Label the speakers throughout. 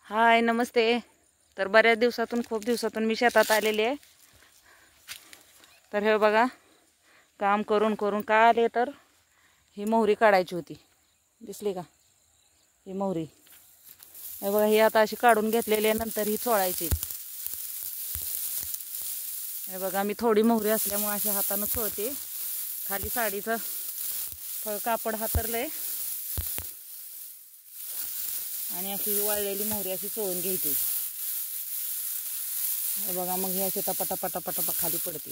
Speaker 1: हाय नमस्ते. तर बऱ्याच दिवसातून खूप दिवसातून मी शेतात आलेली आहे. तर हे बघा काम करून करून का आले तर ही मोहरी काढायची होती. दिसली का ही मोहरी? हे बघा ही आता अशी काढून घेतलेली आहे, नंतर ही चोळायची. हे बघा मी थोडी मोहरी असल्यामुळे अशी हाताने चोळते. खाली साडीचं कापड हातरलंय आणि अशी वाळलेली मोहरी अशी चोळून घ्यायची. हे बघा मग ही अशी टपा खाली पडते.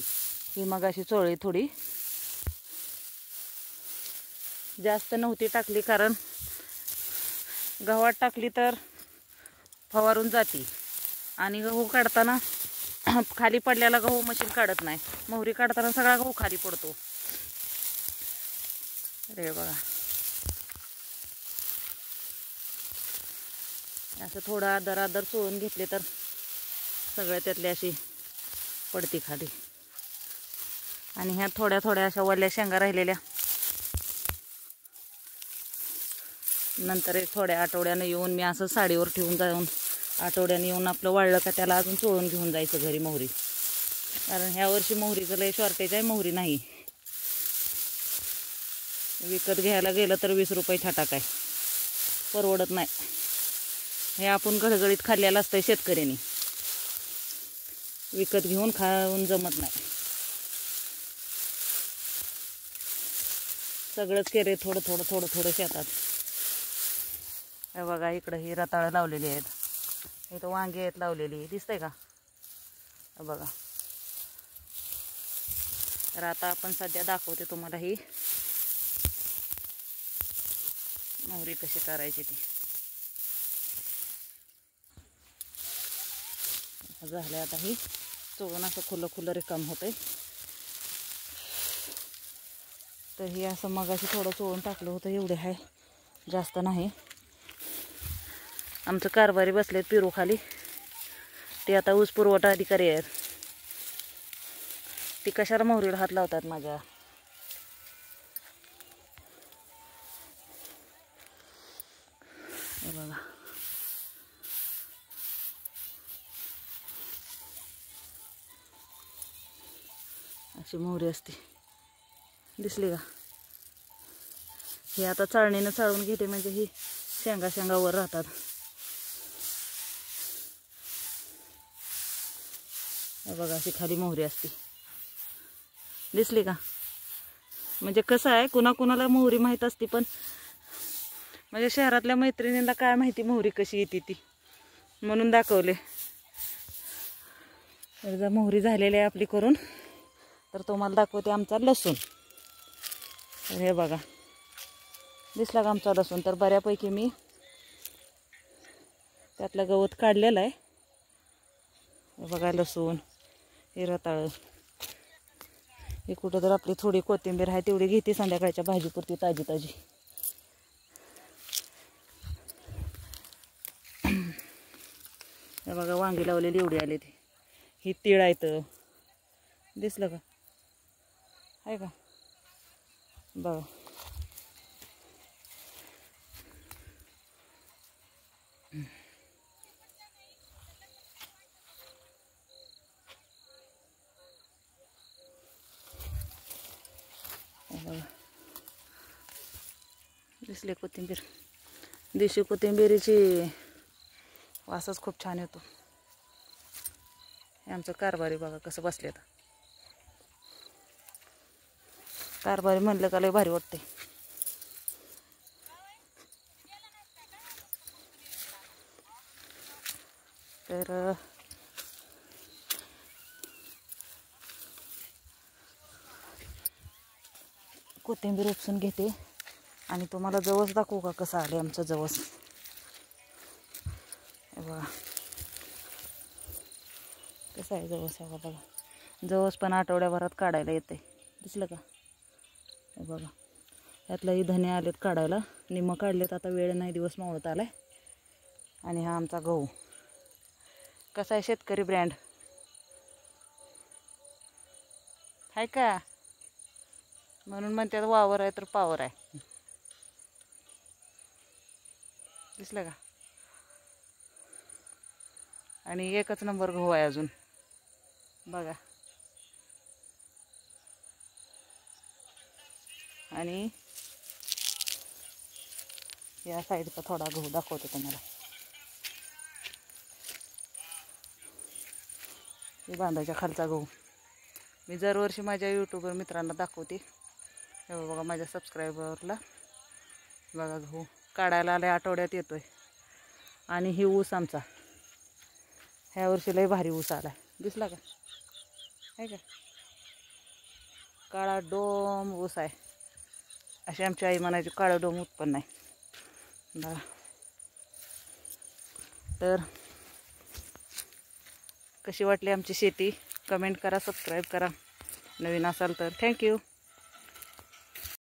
Speaker 1: ही मग अशी चोळी थोडी जास्त नव्हती टाकली, कारण गव्हात टाकली तर फवारून जाते आणि गहू काढताना खाली पडलेला गहू मशीन काढत नाही. मोहरी काढताना सगळा गहू खाली पडतो. अरे बघा असं थोडं आदर चोळून घेतले तर सगळ्या त्यातली अशी पडती खाली. आणि ह्या थोड्या थोड्या अशा वल्या शेंगा राहिलेल्या नंतर एक थोड्या आठवड्यानं येऊन मी असं साडीवर ठेवून जाऊन आठवड्यानं येऊन आपलं वाळलं का त्याला अजून चोळून घेऊन जायचं घरी मोहरी. कारण ह्या वर्षी मोहरीचं लय शॉर्टेज आहे. मोहरी नाही, विकत घ्यायला गेलं तर 20 रुपये छटाक आहे. परवडत नाही. हे आपण घडघडीत खाल्लेलं असतंय शेतकऱ्यांनी, विकत घेऊन खाऊन जमत नाही. सगळंच केले थोडं थोडं थोडं थोडं शेतात. हे बघा इकडं ही रताळं लावलेली आहेत, इथं वांगी आहेत लावलेली, दिसतंय का? हे बघा. तर आता आपण सध्या दाखवते तुम्हाला ही मोहरी कशी करायची ती. झालंय आता ही चोळून असं खुलं खुलं रिकाम होतंय. तर ही असं मगाशी थोडं चोळून टाकलं होतं, एवढे आहे जास्त नाही. आमचं कारभारी बसलेत पिरू खाली, ते आता ऊस पुरवठा अधिकारी आहेत. ती कशाला मोहरीला हात लावतात माझ्या? हे बघा अशी मोहरी असते, दिसली का? हे आता चाळणीनं चाळून घेते म्हणजे ही शेंगा वर राहतात. हे बघा अशी खाली मोहरी असते, दिसली का? म्हणजे कसं आहे, कुणाकुणाला मोहरी माहीत असते, पण म्हणजे शहरातल्या मैत्रिणींना काय माहिती मोहरी कशी येते ती, म्हणून दाखवले. जर मोहरी झालेली आहे आपली करून, तर तुम्हाला दाखवते आमचा लसूण. तर हे बघा दिसला का आमचा लसूण? तर बऱ्यापैकी मी त्यातलं गवत काढलेलं आहे. हे बघा लसूण, हे रताळं, हे कुठं तर आपली थोडी कोथिंबीर आहे तेवढी घेते संध्याकाळच्या भाजीपुरती ताजी ताजी. हे बघा वांगी लावलेली एवढी आली ती. ही तीळ आहेत, दिसलं का? आहे का? बघा दिसले कोथिंबीर. देशी कोथिंबीरीची वासच खूप छान येतो. हे आमचं कारभारी बघा कसं बसले. कारभारी म्हणलं का लय भारी वाटते. तर कोथिंबीर उपसून घेते आणि तुम्हाला जवस दाखवू का कसं आले आमचं जवस? हे बघा कसं आहे जवस. हे बघा जवस पण आठवड्याभरात काढायला येते, दिसलं का? हे बघा यातलाही धने आलेत काढायला, निम्म काढलेत. आता वेळ नाही, दिवस मावळत आलाय. आणि हा आमचा गहू कसा आहे, शेतकरी ब्रँड आहे का? म्हणून म्हणतात वावर आहे तर पावर आहे. दिसलं का? आणि एकच नंबर गहू आहे अजून बघा. आणि या साईडचा थोडा गहू दाखवतो तुम्हाला. हे बांधाच्या खालचा गहू मी दरवर्षी माझ्या यूट्यूबवर मित्रांना दाखवते. हे बघा माझ्या सबस्क्रायबरला बघा गहू काढायला आल्या आठवड्यात येतोय. आणि ही ऊस आमचा ह्या वर्षी लय भारी ऊस आला दिसला का आहे का. काळा डोम ऊस आहे अशी आमची आई म्हणायची. काळा डोम उत्पन्न आहे बघा. तर कशी वाटली आमची शेती कमेंट करा, सबस्क्राईब करा. नवीन असाल तर थँक्यू.